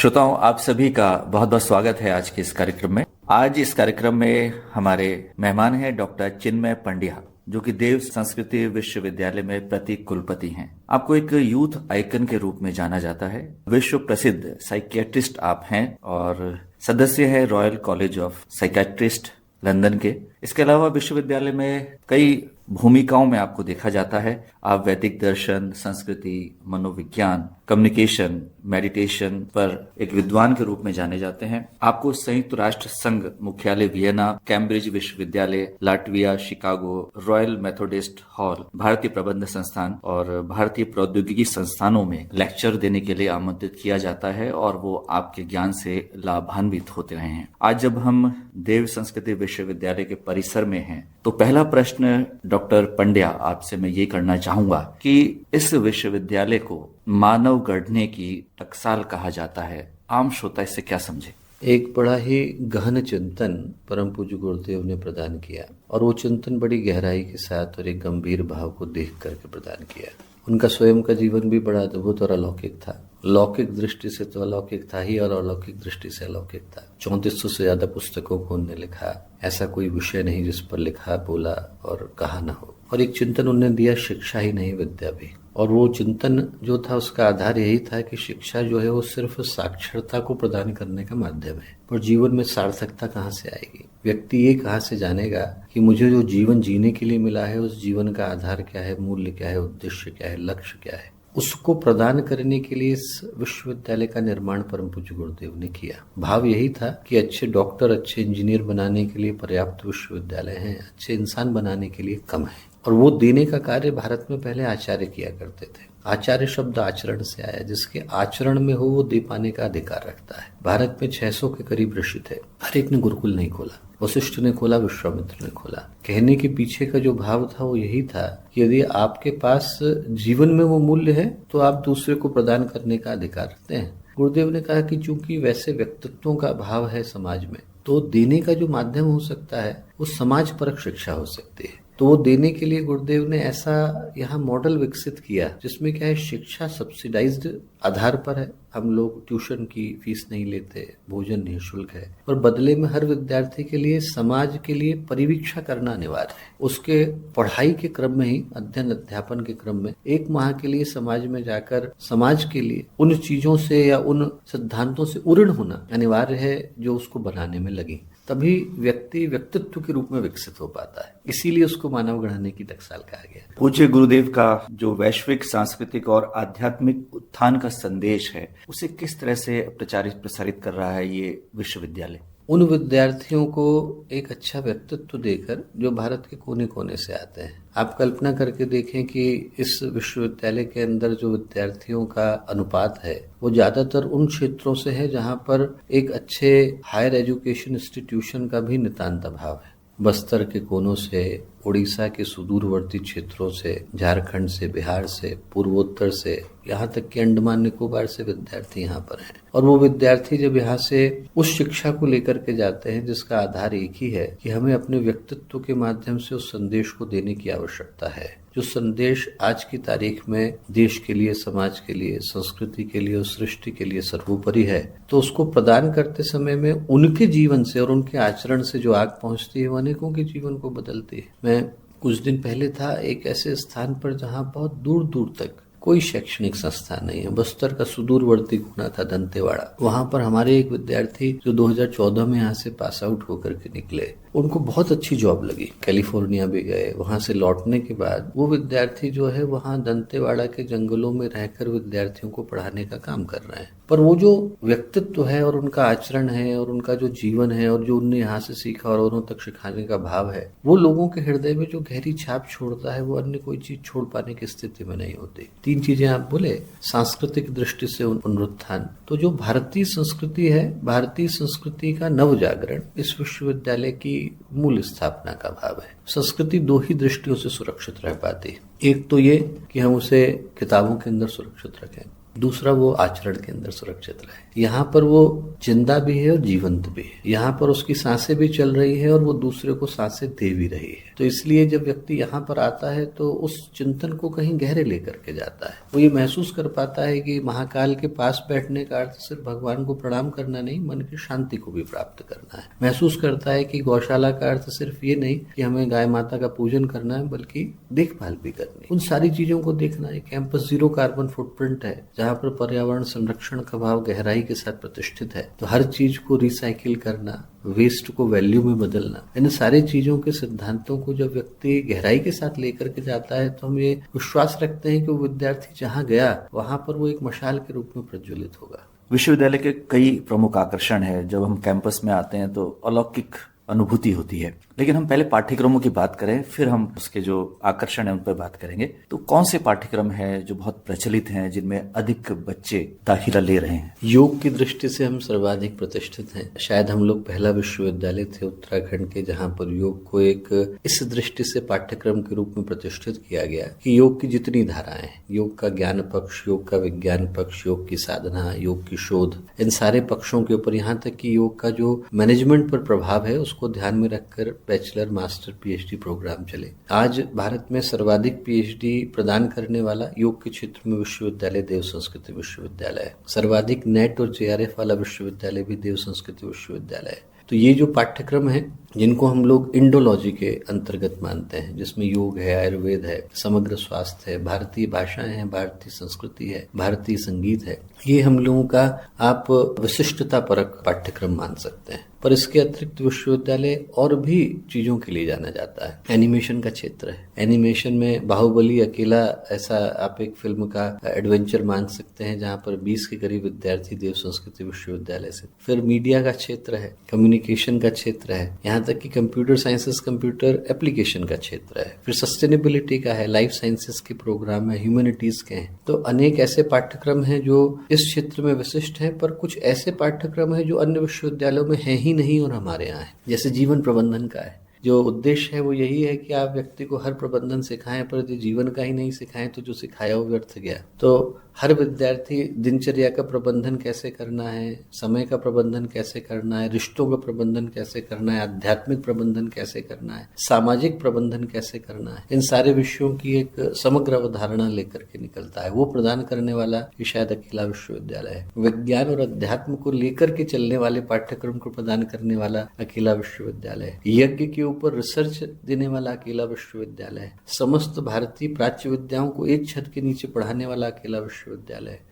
श्रोताओं, आप सभी का बहुत बहुत स्वागत है आज के इस कार्यक्रम में। आज इस कार्यक्रम में हमारे मेहमान हैं डॉक्टर चिन्मय पंड्या, जो कि देव संस्कृति विश्वविद्यालय में प्रति कुलपति हैं। आपको एक यूथ आइकन के रूप में जाना जाता है। विश्व प्रसिद्ध साइकियाट्रिस्ट आप हैं और सदस्य है royal college of psychiatrist London के। इसके अलावा विश्वविद्यालय में कई भूमिकाओं में आपको देखा जाता है। आप वैदिक दर्शन, संस्कृति, मनोविज्ञान, कम्युनिकेशन, मेडिटेशन पर एक विद्वान के रूप में जाने जाते हैं। आपको संयुक्त राष्ट्र संघ मुख्यालय वियना, कैम्ब्रिज विश्वविद्यालय, Latvia, Chicago, royal Methodist hall, भारतीय प्रबंध संस्थान और भारतीय प्रौद्योगिकी संस्थानों में लेक्चर देने के लिए आमंत्रित किया जाता है और वो आपके ज्ञान से लाभान्वित होते रहे हैं। आज जब हम देव संस्कृति विश्वविद्यालय के परिसर में हैं, तो पहला प्रश्न डॉक्टर पंड्या आपसे मैं ये करना चाहूंगा कि इस विश्वविद्यालय को मानव गढ़ने की टकसाल कहा जाता है। आम श्रोता इससे क्या समझे? एक बड़ा ही गहन चिंतन परम पूज्य गुरुदेव ने प्रदान किया और वो चिंतन बड़ी गहराई के साथ और एक गंभीर भाव को देख करके प्रदान किया। उनका स्वयं का जीवन भी बड़ा अद्भुत और अलौकिक था। लौकिक दृष्टि से तो अलौकिक था ही और अलौकिक दृष्टि से अलौकिक था। 3400 से ज्यादा पुस्तकों को उन्होंने लिखा। ऐसा कोई विषय नहीं जिस पर लिखा, बोला और कहा न हो। और एक चिंतन उन्होंने दिया, शिक्षा ही नहीं विद्या भी। और वो चिंतन जो था उसका आधार यही था कि शिक्षा जो है वो सिर्फ साक्षरता को प्रदान करने का माध्यम है, पर जीवन में सार्थकता कहाँ से आएगी? व्यक्ति ये कहाँ से जानेगा कि मुझे जो जीवन जीने के लिए मिला है उस जीवन का आधार क्या है, मूल्य क्या है, उद्देश्य क्या है, लक्ष्य क्या है? उसको प्रदान करने के लिए इस विश्वविद्यालय का निर्माण परम पूज्य गुरुदेव ने किया। भाव यही था कि अच्छे डॉक्टर, अच्छे इंजीनियर बनाने के लिए पर्याप्त विश्वविद्यालय हैं, अच्छे इंसान बनाने के लिए कम है। और वो देने का कार्य भारत में पहले आचार्य किया करते थे। आचार्य शब्द आचरण से आया, जिसके आचरण में हो वो दे पाने का अधिकार रखता है। भारत में 600 के करीब ऋषि थे, हर एक ने गुरुकुल नहीं खोला। वशिष्ठ ने खोला, विश्वामित्र ने खोला। कहने के पीछे का जो भाव था वो यही था कि यदि आपके पास जीवन में वो मूल्य है तो आप दूसरे को प्रदान करने का अधिकार रखते हैं। गुरुदेव ने कहा कि चूंकि वैसे व्यक्तित्वों का अभाव है समाज में, तो देने का जो माध्यम हो सकता है वो समाज परक शिक्षा हो सकती है। तो वो देने के लिए गुरुदेव ने ऐसा यहाँ मॉडल विकसित किया जिसमें क्या है, शिक्षा सब्सिडाइज्ड आधार पर है। हम लोग ट्यूशन की फीस नहीं लेते, भोजन निःशुल्क है, पर बदले में हर विद्यार्थी के लिए समाज के लिए परिवीक्षा करना अनिवार्य है। उसके पढ़ाई के क्रम में ही, अध्ययन अध्यापन के क्रम में 1 माह के लिए समाज में जाकर समाज के लिए उन चीजों से या उन सिद्धांतों से उऋण होना अनिवार्य है जो उसको बनाने में लगी। तभी व्यक्ति व्यक्तित्व के रूप में विकसित हो पाता है। इसीलिए उसको मानव गढ़ने की टकसाल कहा गया। पूज्य गुरुदेव का जो वैश्विक सांस्कृतिक और आध्यात्मिक उत्थान का संदेश है, उसे किस तरह से प्रसारित कर रहा है ये विश्वविद्यालय? उन विद्यार्थियों को एक अच्छा व्यक्तित्व देकर जो भारत के कोने कोने से आते हैं। आप कल्पना करके देखें कि इस विश्वविद्यालय के अंदर जो विद्यार्थियों का अनुपात है वो ज्यादातर उन क्षेत्रों से है जहां पर एक अच्छे हायर एजुकेशन इंस्टीट्यूशन का भी नितांत अभाव है। बस्तर के कोनों से, उड़ीसा के सुदूरवर्ती क्षेत्रों से, झारखंड से, बिहार से, पूर्वोत्तर से, यहाँ तक कि अंडमान निकोबार से विद्यार्थी यहाँ पर हैं। और वो विद्यार्थी जब यहाँ से उस शिक्षा को लेकर के जाते हैं जिसका आधार एक ही है कि हमें अपने व्यक्तित्व के माध्यम से उस संदेश को देने की आवश्यकता है, जो संदेश आज की तारीख में देश के लिए, समाज के लिए, संस्कृति के लिए और सृष्टि के लिए सर्वोपरि है, तो उसको प्रदान करते समय में उनके जीवन से और उनके आचरण से जो आग पहुंचती है वो अनेकों के जीवन को बदलती है। मैं कुछ दिन पहले था एक ऐसे स्थान पर जहां बहुत दूर दूर तक कोई शैक्षणिक संस्थान नहीं है। बस्तर का सुदूरवर्ती कोना था दंतेवाड़ा। वहां पर हमारे एक विद्यार्थी जो 2014 में यहाँ से पास आउट होकर के निकले, उनको बहुत अच्छी जॉब लगी, कैलिफोर्निया भी गए। वहां से लौटने के बाद वो विद्यार्थी जो है वहां दंतेवाड़ा के जंगलों में रहकर विद्यार्थियों को पढ़ाने का काम कर रहे हैं। पर वो जो व्यक्तित्व है और उनका आचरण है और उनका जो जीवन है और जो उनने यहाँ से सीखा और औरों तक सिखाने का भाव है, वो लोगों के हृदय में जो गहरी छाप छोड़ता है वो अन्य कोई चीज छोड़ पाने की स्थिति में नहीं होती। 3 चीजें आप बोले, सांस्कृतिक दृष्टि से पुनरुत्थान, तो जो भारतीय संस्कृति है, भारतीय संस्कृति का नव जागरण इस विश्वविद्यालय की मूल स्थापना का भाव है। संस्कृति 2 ही दृष्टियों से सुरक्षित रह पाती है। एक तो ये कि हम उसे किताबों के अंदर सुरक्षित रखें, दूसरा वो आचरण के अंदर सुरक्षित रहे। यहाँ पर वो जिंदा भी है और जीवंत भी है। यहाँ पर उसकी सांसें भी चल रही है और वो दूसरे को सांसें दे भी रही है। तो इसलिए जब व्यक्ति यहाँ पर आता है तो उस चिंतन को कहीं गहरे लेकर के जाता है। वो ये महसूस कर पाता है कि महाकाल के पास बैठने का अर्थ सिर्फ भगवान को प्रणाम करना नहीं, मन की शांति को भी प्राप्त करना है। महसूस करता है कि गौशाला का अर्थ सिर्फ ये नहीं कि हमें गाय माता का पूजन करना है, बल्कि देखभाल भी करनी है। उन सारी चीजों को देखना है। कैंपस 0 कार्बन फुटप्रिंट है, जहाँ पर पर्यावरण संरक्षण का भाव गहराई के साथ प्रतिष्ठित है। तो हर चीज को रिसाइकिल करना, वेस्ट को वैल्यू में बदलना, इन सारी चीजों के सिद्धांतों को जब व्यक्ति गहराई के साथ लेकर के जाता है तो हम ये विश्वास रखते हैं कि वो विद्यार्थी जहाँ गया वहां पर वो एक मशाल के रूप में प्रज्वलित होगा। विश्वविद्यालय के कई प्रमुख आकर्षण है। जब हम कैंपस में आते हैं तो अलौकिक अनुभूति होती है, लेकिन हम पहले पाठ्यक्रमों की बात करें, फिर हम उसके जो आकर्षण है उन पर बात करेंगे। तो कौन से पाठ्यक्रम है जो बहुत प्रचलित हैं, जिनमें अधिक बच्चे दाखिला ले रहे हैं? योग की दृष्टि से हम सर्वाधिक प्रतिष्ठित हैं। शायद हम लोग पहला विश्वविद्यालय थे उत्तराखंड के जहाँ पर योग को एक इस दृष्टि से पाठ्यक्रम के रूप में प्रतिष्ठित किया गया कि योग की जितनी धाराएं हैं, योग का ज्ञान पक्ष, योग का विज्ञान पक्ष, योग की साधना, योग की शोध, इन सारे पक्षों के ऊपर, यहाँ तक कि योग का जो मैनेजमेंट पर प्रभाव है उसको ध्यान में रखकर बैचलर, मास्टर, पीएचडी प्रोग्राम चले। आज भारत में सर्वाधिक पीएचडी प्रदान करने वाला योग के क्षेत्र में विश्वविद्यालय देव संस्कृति विश्वविद्यालय है। सर्वाधिक नेट और जेआरएफ वाला विश्वविद्यालय भी देव संस्कृति विश्वविद्यालय है। तो ये जो पाठ्यक्रम है, जिनको हम लोग इंडोलॉजी के अंतर्गत मानते हैं, जिसमें योग है, आयुर्वेद है, समग्र स्वास्थ्य है, भारतीय भाषाएं हैं, भारतीय संस्कृति है, भारतीय संगीत है, ये हम लोगों का आप विशिष्टता परक पाठ्यक्रम मान सकते हैं। पर इसके अतिरिक्त विश्वविद्यालय और भी चीजों के लिए जाना जाता है। एनिमेशन का क्षेत्र है। एनिमेशन में बाहुबली अकेला ऐसा आप एक फिल्म का एडवेंचर मान सकते हैं, जहाँ पर 20 के करीब विद्यार्थी देव संस्कृति विश्वविद्यालय से। फिर मीडिया का क्षेत्र है, कम्युनिकेशन का क्षेत्र है, यहाँ तक कि कंप्यूटर साइंसेस, कंप्यूटर एप्लीकेशन का क्षेत्र है। फिर सस्टेनेबिलिटी का है, लाइफ साइंसेस के प्रोग्राम है, ह्यूमैनिटीज के हैं। तो अनेक ऐसे पाठ्यक्रम हैं जो इस क्षेत्र में विशिष्ट हैं, पर कुछ ऐसे पाठ्यक्रम हैं जो अन्य विश्वविद्यालयों में है ही नहीं और हमारे यहाँ है। जैसे जीवन प्रबंधन का है, जो उद्देश्य है वो यही है कि आप व्यक्ति को हर प्रबंधन सिखाएं, पर यदि जीवन का ही नहीं सिखाएं तो जो सिखाया वो व्यर्थ गया। तो हर विद्यार्थी दिनचर्या का प्रबंधन कैसे करना है, समय का प्रबंधन कैसे करना है, रिश्तों का प्रबंधन कैसे करना है, आध्यात्मिक प्रबंधन कैसे करना है, सामाजिक प्रबंधन कैसे करना है, इन सारे विषयों की एक समग्र अवधारणा लेकर के निकलता है। वो प्रदान करने वाला ये शायद अकेला विश्वविद्यालय है। विज्ञान और अध्यात्म को लेकर के चलने वाले पाठ्यक्रम को प्रदान करने वाला अकेला विश्वविद्यालय है। यज्ञ के ऊपर रिसर्च देने वाला अकेला विश्वविद्यालय है। समस्त भारतीय प्राच्य विद्याओं को एक छत के नीचे पढ़ाने वाला अकेला विश्वविद्यालय।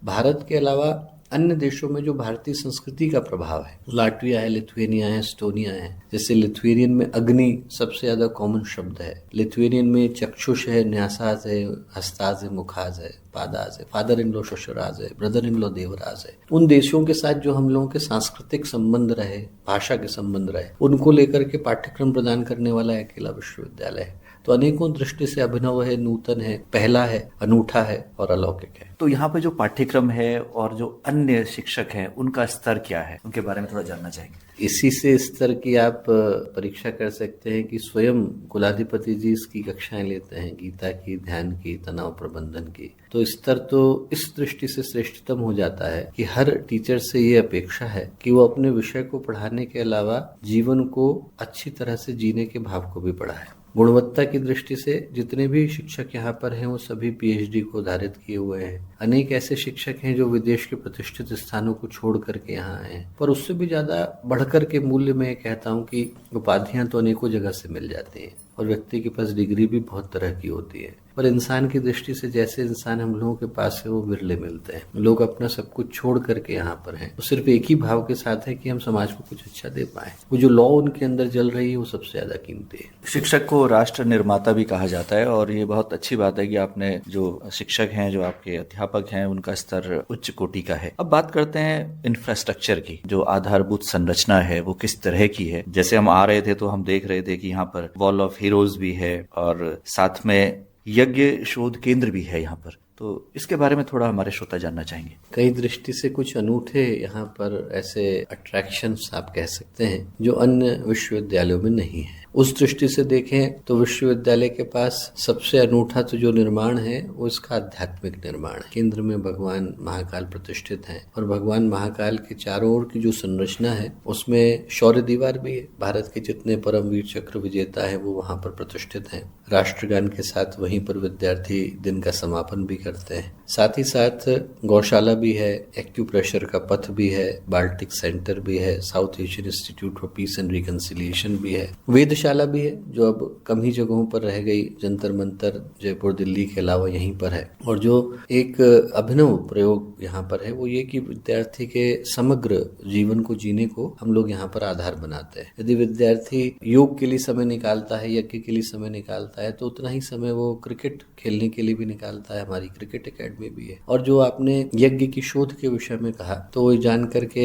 भारत के अलावा अन्य देशों में जो भारतीय संस्कृति का प्रभाव है, लाटविया है, लिथुएनिया है, एस्टोनिया है। जैसे लिथुएनियन में अग्नि सबसे ज्यादा कॉमन शब्द है। लिथुएनियन में चक्षुष है, न्यासाज है, हस्ताज है, मुखाज है, पादाज है, फादर इन लॉ शशुराज है, ब्रदर इन लॉ देवराज है। उन देशों के साथ जो हम लोगों के सांस्कृतिक संबंध रहे, भाषा के संबंध रहे, उनको लेकर के पाठ्यक्रम प्रदान करने वाला अकेला विश्वविद्यालय है। तो अनेकों दृष्टि से अभिनव है, नूतन है, पहला है, अनूठा है और अलौकिक है। तो यहाँ पे जो पाठ्यक्रम है और जो अन्य शिक्षक हैं, उनका स्तर क्या है, उनके बारे में थोड़ा जानना चाहेंगे। इसी से स्तर की आप परीक्षा कर सकते हैं कि स्वयं कुलाधिपति जी इसकी कक्षाएं लेते हैं, गीता की, ध्यान की, तनाव प्रबंधन की। तो स्तर तो इस दृष्टि से श्रेष्ठतम हो जाता है कि हर टीचर से ये अपेक्षा है कि वो अपने विषय को पढ़ाने के अलावा जीवन को अच्छी तरह से जीने के भाव को भी पढ़ाए। गुणवत्ता की दृष्टि से जितने भी शिक्षक यहाँ पर हैं वो सभी पीएचडी को धारित किए हुए हैं। अनेक ऐसे शिक्षक हैं जो विदेश के प्रतिष्ठित स्थानों को छोड़ करके यहाँ आए हैं। पर उससे भी ज्यादा बढ़कर के मूल्य में कहता हूँ कि उपाधियां तो अनेकों जगह से मिल जाती हैं और व्यक्ति के पास डिग्री भी बहुत तरह की होती है, पर इंसान की दृष्टि से जैसे इंसान हम लोगों के पास है वो विरले मिलते हैं। लोग अपना सब कुछ छोड़ करके यहाँ पर हैं, तो सिर्फ एक ही भाव के साथ है कि हम समाज को कुछ अच्छा दे पाए। वो जो लॉ उनके अंदर जल रही है वो सबसे ज्यादा कीमती है। शिक्षक को राष्ट्र निर्माता भी कहा जाता है और ये बहुत अच्छी बात है कि आपने जो शिक्षक हैं, जो आपके अध्यापक हैं, उनका स्तर उच्च कोटि का है। अब बात करते हैं इंफ्रास्ट्रक्चर की। जो आधारभूत संरचना है वो किस तरह की है। जैसे हम आ रहे थे तो हम देख रहे थे कि यहाँ पर वॉल ऑफ हीरोज भी है और साथ में यज्ञ शोध केंद्र भी है यहाँ पर। तो इसके बारे में थोड़ा हमारे श्रोता जानना चाहेंगे। कई दृष्टि से कुछ अनूठे यहाँ पर ऐसे अट्रैक्शंस आप कह सकते हैं जो अन्य विश्वविद्यालयों में नहीं है। उस दृष्टि से देखें तो विश्वविद्यालय के पास सबसे अनूठा तो जो निर्माण है वो इसका आध्यात्मिक निर्माण है। केंद्र में भगवान महाकाल प्रतिष्ठित हैं और भगवान महाकाल के चारों ओर की जो संरचना है उसमें शौर्य दीवार भी है। भारत के जितने परमवीर चक्र विजेता है वो वहां पर प्रतिष्ठित हैं। राष्ट्रगान के साथ वहीं पर विद्यार्थी दिन का समापन भी करते हैं। साथ ही साथ गौशाला भी है, एक्यूप्रेशर का पथ भी है, बाल्टिक सेंटर भी है, south Asian institute for piece and reconciliation भी है, वेदशाला भी है जो अब कम ही जगहों पर रह गई, जंतर मंतर जयपुर दिल्ली के अलावा यहीं पर है। और जो एक अभिनव प्रयोग यहाँ पर है वो ये कि विद्यार्थी के समग्र जीवन को जीने को हम लोग यहाँ पर आधार बनाते हैं। यदि विद्यार्थी योग के लिए समय निकालता है, यज्ञ के लिए समय निकालता है, तो उतना ही समय वो क्रिकेट खेलने के लिए भी निकालता है। हमारी क्रिकेट एकेडमी भी है। और जो आपने यज्ञ की शोध के विषय में कहा तो वो जान करके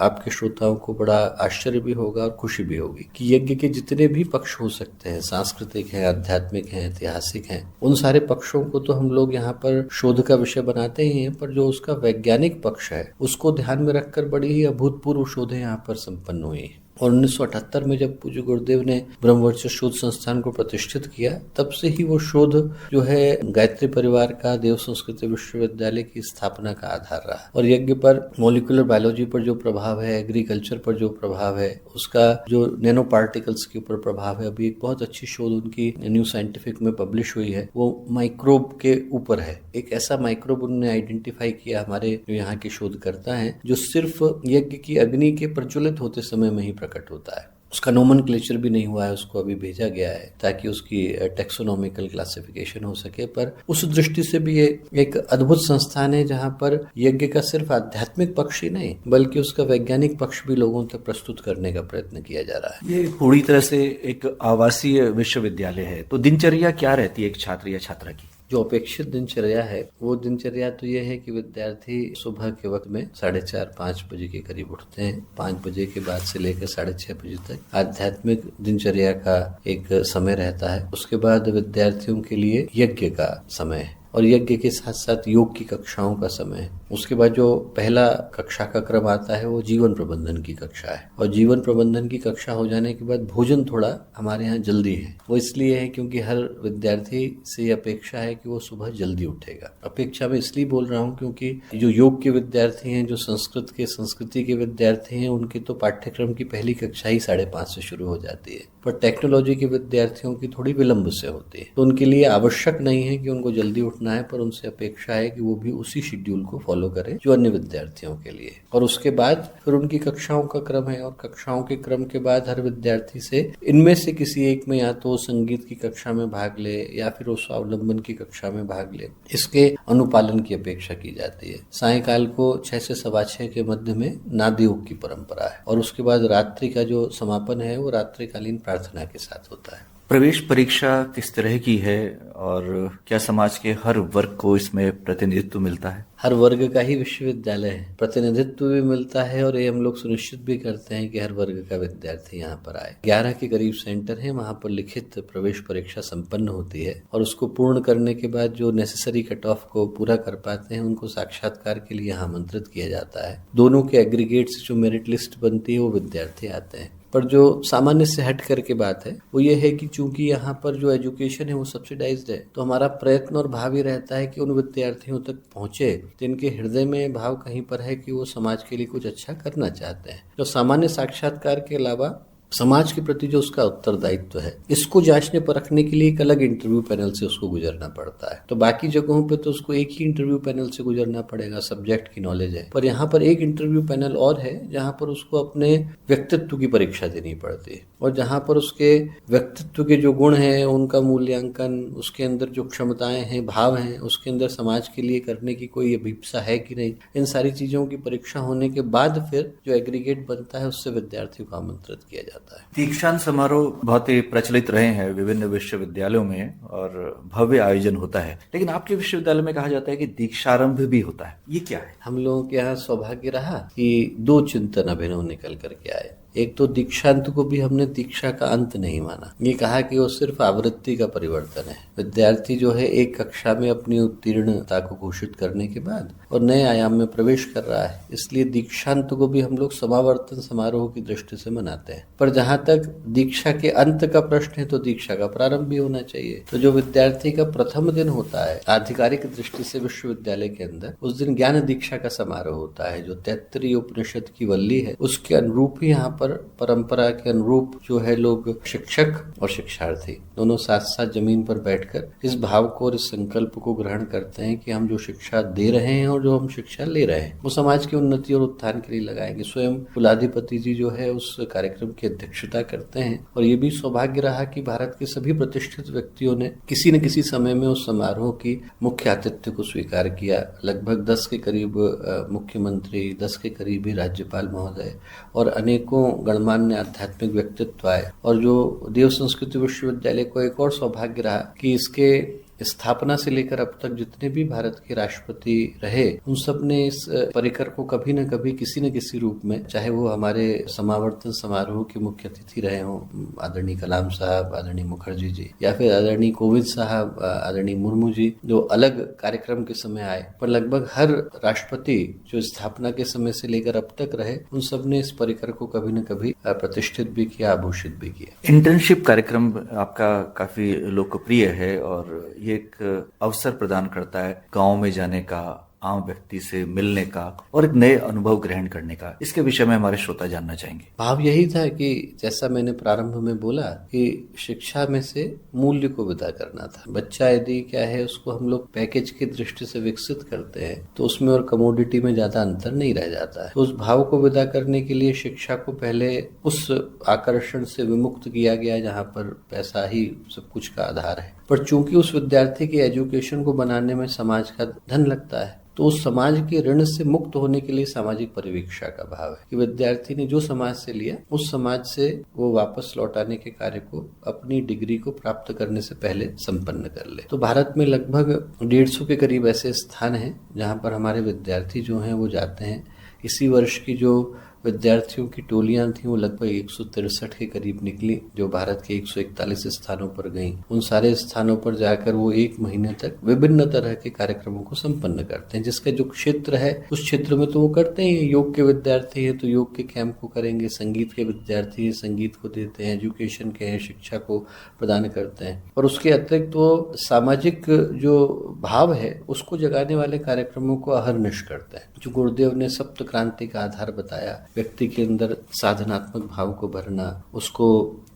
आपके श्रोताओं को बड़ा आश्चर्य भी होगा और खुशी भी होगी कि यज्ञ के जितने भी पक्ष हो सकते हैं, सांस्कृतिक हैं, आध्यात्मिक हैं, ऐतिहासिक हैं, उन सारे पक्षों को तो हम लोग यहाँ पर शोध का विषय बनाते ही हैं, पर जो उसका वैज्ञानिक पक्ष है उसको ध्यान में रखकर बड़ी ही अभूतपूर्व शोधें यहाँ पर संपन्न हुई हैं। और 1978 में जब पूज्य गुरुदेव ने ब्रह्मवर्चस्व शोध संस्थान को प्रतिष्ठित किया, तब से ही वो शोध जो है गायत्री परिवार का देव संस्कृत विश्वविद्यालय की स्थापना का आधार रहा। और यज्ञ पर, मॉलिक्यूलर बायोलॉजी पर जो प्रभाव है, एग्रीकल्चर पर जो प्रभाव है, उसका जो नैनो पार्टिकल्स के ऊपर प्रभाव है, अभी एक बहुत अच्छी शोध उनकी न्यू साइंटिफिक में पब्लिश हुई है, वो माइक्रोब के ऊपर है। एक ऐसा माइक्रोब उन्होंने आइडेंटिफाई किया, हमारे जो यहाँ के शोधकर्ता हैं, जो सिर्फ यज्ञ की अग्नि के प्रज्वलित होते समय में ही प्रकट होता है। उसका नोमेनक्लेचर भी नहीं हुआ है, उसको अभी भेजा गया है ताकि उसकी टेक्सोनॉमिकल क्लासिफिकेशन हो सके। पर उस दृष्टि से भी ये एक अद्भुत संस्थान है जहाँ पर यज्ञ का सिर्फ आध्यात्मिक पक्ष ही नहीं बल्कि उसका वैज्ञानिक पक्ष भी लोगों तक प्रस्तुत करने का प्रयत्न किया जा रहा है। ये पूरी तरह से एक आवासीय विश्वविद्यालय है, तो दिनचर्या क्या रहती है एक छात्र या छात्रा की? जो अपेक्षित दिनचर्या है वो दिनचर्या तो ये है कि विद्यार्थी सुबह के वक्त में 4:30-5 बजे के करीब उठते हैं। 5 बजे के बाद से लेकर 6:30 बजे तक आध्यात्मिक दिनचर्या का एक समय रहता है। उसके बाद विद्यार्थियों के लिए यज्ञ का समय है और यज्ञ के साथ साथ योग की कक्षाओं का समय है। उसके बाद जो पहला कक्षा का क्रम आता है वो जीवन प्रबंधन की कक्षा है और जीवन प्रबंधन की कक्षा हो जाने के बाद भोजन थोड़ा हमारे यहाँ जल्दी है। वो इसलिए है क्योंकि हर विद्यार्थी से अपेक्षा है कि वो सुबह जल्दी उठेगा। अपेक्षा में इसलिए बोल रहा हूँ क्योंकि जो योग के विद्यार्थी हैं, जो संस्कृति के विद्यार्थी हैं, उनकी तो पाठ्यक्रम की पहली कक्षा ही 5:30 से शुरू हो जाती है, पर टेक्नोलॉजी के विद्यार्थियों की थोड़ी विलंब से होती है। तो उनके लिए आवश्यक नहीं है कि उनको जल्दी उठना है, पर उनसे अपेक्षा है कि वो भी उसी शेड्यूल को फॉलो करें जो अन्य विद्यार्थियों के लिए। और उसके बाद फिर उनकी कक्षाओं का क्रम है और कक्षाओं के क्रम के बाद हर विद्यार्थी से इनमें से किसी एक में या तो संगीत की कक्षा में भाग ले या फिर उस स्वावलंबन की कक्षा में भाग ले, इसके अनुपालन की अपेक्षा की जाती है। सायंकाल को 6 से 6:15 के मध्य में नाद योग की परंपरा है और उसके बाद रात्रि का जो समापन है वो रात्रिकालीन प्रार्थना के साथ होता है। प्रवेश परीक्षा किस तरह की है और क्या समाज के हर वर्ग को इसमें प्रतिनिधित्व मिलता है? हर वर्ग का ही विश्वविद्यालय है, प्रतिनिधित्व भी मिलता है और ये हम लोग सुनिश्चित भी करते हैं कि हर वर्ग का विद्यार्थी यहाँ पर आए। 11 के करीब सेंटर है, वहाँ पर लिखित प्रवेश परीक्षा संपन्न होती है और उसको पूर्ण करने के बाद जो नेसेसरी कट ऑफ को पूरा कर पाते हैं उनको साक्षात्कार के लिए आमंत्रित किया जाता है। दोनों के एग्रीगेट से जो मेरिट लिस्ट बनती है वो विद्यार्थी आते हैं। पर जो सामान्य से हट करके बात है वो ये है कि चूंकि यहाँ पर जो एजुकेशन है वो सब्सिडाइज्ड है, तो हमारा प्रयत्न और भाव ही रहता है कि उन विद्यार्थियों तक पहुँचे जिनके हृदय में भाव कहीं पर है कि वो समाज के लिए कुछ अच्छा करना चाहते हैं। जो सामान्य साक्षात्कार के अलावा समाज के प्रति जो उसका उत्तरदायित्व है, इसको जांचने परखने के लिए एक अलग इंटरव्यू पैनल से उसको गुजरना पड़ता है। तो बाकी जगहों पे तो उसको एक ही इंटरव्यू पैनल से गुजरना पड़ेगा, सब्जेक्ट की नॉलेज है, पर यहाँ पर एक इंटरव्यू पैनल और है जहाँ पर उसको अपने व्यक्तित्व की परीक्षा देनी पड़ती है और जहाँ पर उसके व्यक्तित्व के जो गुण हैं उनका मूल्यांकन, उसके अंदर जो क्षमताएं हैं, भाव हैं, उसके अंदर समाज के लिए करने की कोई अभिप्सा है कि नहीं, इन सारी चीजों की परीक्षा होने के बाद फिर जो एग्रीगेट बनता है उससे विद्यार्थियों को आमंत्रित किया जाता है। दीक्षांत समारोह बहुत ही प्रचलित रहे हैं विभिन्न विश्वविद्यालयों में और भव्य आयोजन होता है, लेकिन आपके विश्वविद्यालय में कहा जाता है कि दीक्षारंभ भी होता है, ये क्या है? हम लोगों के यहाँ सौभाग्य रहा कि 2 चिंतन अभिनव निकल करके आए। एक तो दीक्षांत को भी हमने दीक्षा का अंत नहीं माना, ये कहा कि वो सिर्फ आवृत्ति का परिवर्तन है। विद्यार्थी जो है एक कक्षा में अपनी उत्तीर्णता को घोषित करने के बाद और नए आयाम में प्रवेश कर रहा है, इसलिए दीक्षांत को भी हम लोग समावर्तन समारोह की दृष्टि से मनाते हैं। पर जहां तक दीक्षा के अंत का प्रश्न है तो दीक्षा का प्रारंभ भी होना चाहिए। तो जो विद्यार्थी का प्रथम दिन होता है आधिकारिक दृष्टि से विश्वविद्यालय के अंदर, उस दिन ज्ञान दीक्षा का समारोह होता है जो तैत्तरीय उपनिषद की वल्ली है उसके अनुरूप ही यहाँ पर परंपरा के अनुरूप जो है लोग शिक्षक और शिक्षार्थी दोनों साथ साथ जमीन पर बैठकर इस भाव को और इस संकल्प को ग्रहण करते हैं कि हम जो शिक्षा दे रहे हैं और जो हम शिक्षा ले रहे हैं वो समाज की उन्नति और उत्थान के लिए लगाएंगे। स्वयं कुलाधिपति जी जो है उस कार्यक्रम की अध्यक्षता करते हैं और ये भी सौभाग्य रहा कि भारत के सभी प्रतिष्ठित व्यक्तियों ने किसी न किसी समय में उस समारोह की मुख्य आतिथ्य को स्वीकार किया। लगभग 10 के करीब मुख्यमंत्री, 10 के करीब ही राज्यपाल महोदय और अनेकों गणमान्य आध्यात्मिक व्यक्तित्व आए। और जो देव संस्कृति विश्वविद्यालय को एक और सौभाग्य रहा कि इसके स्थापना से लेकर अब तक जितने भी भारत के राष्ट्रपति रहे उन सब ने इस परिकर को कभी न कभी किसी न किसी रूप में, चाहे वो हमारे समावर्तन समारोह के मुख्य अतिथि रहे हों आदरणीय कलाम साहब, आदरणीय मुखर्जी जी, या फिर आदरणीय कोविंद साहब, आदरणीय मुर्मू जी, जो अलग कार्यक्रम के समय आए, पर लगभग हर राष्ट्रपति जो स्थापना के समय से लेकर अब तक रहे उन सब ने इस परिकर को कभी न कभी प्रतिष्ठित भी किया, आभूषित भी किया। इंटर्नशिप कार्यक्रम आपका काफी लोकप्रिय है और ये एक अवसर प्रदान करता है गांव में जाने का, आम व्यक्ति से मिलने का और एक नए अनुभव ग्रहण करने का। इसके विषय में हमारे श्रोता जानना चाहेंगे। भाव यही था कि जैसा मैंने प्रारंभ में बोला कि शिक्षा में से मूल्य को विदा करना था। बच्चा यदि क्या है उसको हम लोग पैकेज की दृष्टि से विकसित करते हैं तो उसमें और कमोडिटी में ज्यादा अंतर नहीं रह जाता है। तो उस भाव को विदा करने के लिए शिक्षा को पहले उस आकर्षण से विमुक्त किया गया जहाँ पर पैसा ही सब कुछ का आधार है। पर चूंकि उस विद्यार्थी के एजुकेशन को बनाने में समाज का धन लगता है तो उस समाज के ऋण से मुक्त होने के लिए सामाजिक परिवीक्षा का भाव है कि विद्यार्थी ने जो समाज से लिया उस समाज से वो वापस लौटाने के कार्य को अपनी डिग्री को प्राप्त करने से पहले संपन्न कर ले। तो भारत में लगभग 150 के करीब ऐसे स्थान हैं जहाँ पर हमारे विद्यार्थी जो हैं वो जाते हैं। इसी वर्ष की जो विद्यार्थियों की टोलियां थी वो लगभग 163 के करीब निकली जो भारत के 141 स्थानों पर गईं। उन सारे स्थानों पर जाकर वो 1 महीने तक विभिन्न तरह के कार्यक्रमों को संपन्न करते हैं। जिसका जो क्षेत्र है उस क्षेत्र में तो वो करते ही, योग के विद्यार्थी हैं तो योग के कैंप को करेंगे, संगीत के विद्यार्थी हैं संगीत को देते हैं, एजुकेशन के हैं शिक्षा को प्रदान करते हैं। और उसके अतिरिक्त वो सामाजिक जो भाव है उसको जगाने वाले कार्यक्रमों को अहर्निश करते हैं। जो गुरुदेव ने सप्त क्रांति का आधार बताया, व्यक्ति के अंदर साधनात्मक भाव को भरना, उसको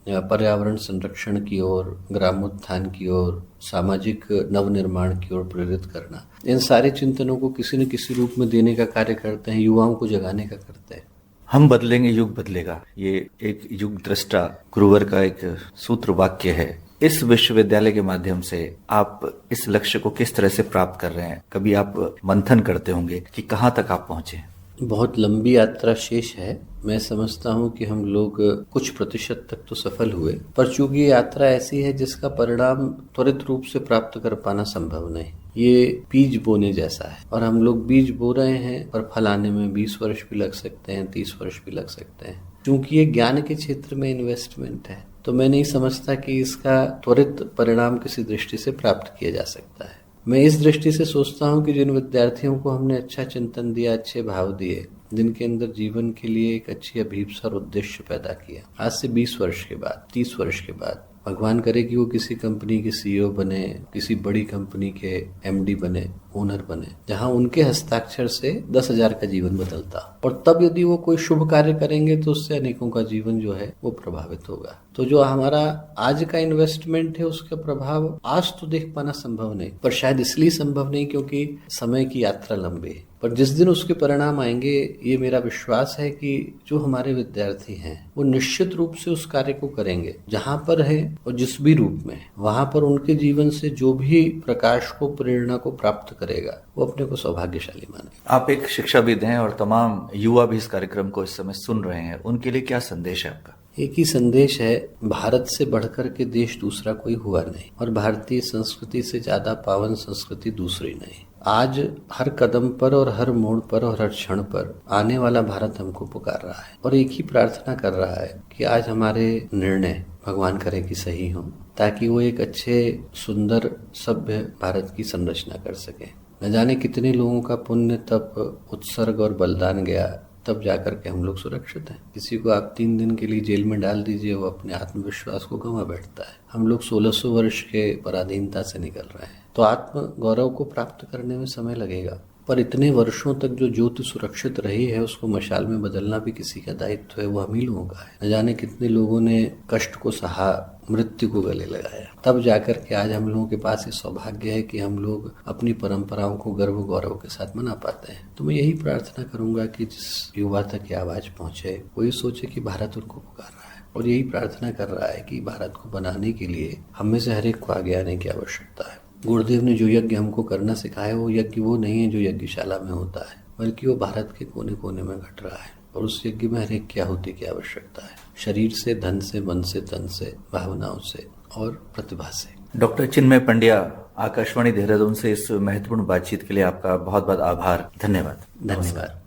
पर्यावरण संरक्षण की ओर, ग्रामोत्थान की ओर, सामाजिक नवनिर्माण की ओर प्रेरित करना, इन सारे चिंतनों को किसी न किसी रूप में देने का कार्य करते हैं, युवाओं को जगाने का करते हैं। हम बदलेंगे युग बदलेगा, ये एक युग दृष्टा गुरुवर का एक सूत्र वाक्य है। इस विश्वविद्यालय के माध्यम से आप इस लक्ष्य को किस तरह से प्राप्त कर रहे हैं? कभी आप मंथन करते होंगे कि कहाँ तक आप पहुंचे? बहुत लंबी यात्रा शेष है। मैं समझता हूँ कि हम लोग कुछ प्रतिशत तक तो सफल हुए, पर चूंकि यात्रा ऐसी है जिसका परिणाम त्वरित रूप से प्राप्त कर पाना संभव नहीं। ये बीज बोने जैसा है और हम लोग बीज बो रहे हैं पर फल आने में 20 वर्ष भी लग सकते हैं, 30 वर्ष भी लग सकते हैं। चूंकि ये ज्ञान के क्षेत्र में इन्वेस्टमेंट है तो मैं नहीं समझता कि इसका त्वरित परिणाम किसी दृष्टि से प्राप्त किया जा सकता है। मैं इस दृष्टि से सोचता हूँ कि जिन विद्यार्थियों को हमने अच्छा चिंतन दिया, अच्छे भाव दिए, जिनके अंदर जीवन के लिए एक अच्छी अभीप्सा और उद्देश्य पैदा किया, आज से 20 वर्ष के बाद, 30 वर्ष के बाद भगवान करे कि वो किसी कंपनी के सीईओ बने, किसी बड़ी कंपनी के एमडी बने, ओनर बने, जहां उनके हस्ताक्षर से 10,000 का जीवन बदलता। और तब यदि वो कोई शुभ कार्य करेंगे तो उससे अनेकों का जीवन जो है वो प्रभावित होगा। तो जो हमारा आज का इन्वेस्टमेंट है उसका प्रभाव आज तो देख पाना संभव नहीं, पर शायद इसलिए संभव नहीं क्योंकि समय की यात्रा लंबी है। पर जिस दिन उसके परिणाम आएंगे ये मेरा विश्वास है कि जो हमारे विद्यार्थी हैं वो निश्चित रूप से उस कार्य को करेंगे जहां पर है और जिस भी रूप में, वहां पर उनके जीवन से जो भी प्रकाश को, प्रेरणा को प्राप्त करेगा वो अपने को सौभाग्यशाली माने। आप एक शिक्षाविद हैं और तमाम युवा भी इस कार्यक्रम को इस समय सुन रहे हैं, उनके लिए क्या संदेश है आपका? एक ही संदेश है, भारत से बढ़कर के देश दूसरा कोई हुआ नहीं और भारतीय संस्कृति से ज्यादा पावन संस्कृति दूसरी नहीं। आज हर कदम पर और हर मोड़ पर और हर क्षण पर आने वाला भारत हमको पुकार रहा है और एक ही प्रार्थना कर रहा है कि आज हमारे निर्णय भगवान करे कि सही हों, ताकि वो एक अच्छे सुंदर सभ्य भारत की संरचना कर सके। न जाने कितने लोगों का पुण्य तप उत्सर्ग और बलिदान गया, तब जाकर के हम लोग सुरक्षित हैं। किसी को आप 3 दिन के लिए जेल में डाल दीजिए, वो अपने आत्मविश्वास को गंवा बैठता है। हम लोग 1600 वर्ष के पराधीनता से निकल रहे हैं, तो आत्म गौरव को प्राप्त करने में समय लगेगा, पर इतने वर्षों तक जो ज्योति सुरक्षित रही है उसको मशाल में बदलना भी किसी का दायित्व है, वो हम ही लोगों का है। न जाने कितने लोगों ने कष्ट को सहा, मृत्यु को गले लगाया, तब जाकर के आज हम लोगों के पास ये सौभाग्य है कि हम लोग अपनी परंपराओं को गर्व गौरव के साथ मना पाते हैं। तो मैं यही प्रार्थना करूंगा कि जिस युवा तक ये आवाज पहुंचे, वो ये सोचे कि भारत उनको पुकार रहा है और यही प्रार्थना कर रहा है कि भारत को बनाने के लिए हम में से हर एक को आगे आने की आवश्यकता है। गुरुदेव ने जो यज्ञ हमको करना सिखाया, वो यज्ञ वो नहीं है जो यज्ञशाला में होता है, बल्कि वो भारत के कोने कोने में घट रहा है और उस यज्ञ में हर एक की आहुति की आवश्यकता है, शरीर से, धन से, मन से, तन से, भावनाओं से और प्रतिभा से। डॉक्टर चिन्मय पंड्या, आकाशवाणी देहरादून से इस महत्वपूर्ण बातचीत के लिए आपका बहुत बहुत आभार। धन्यवाद। धन्यवाद।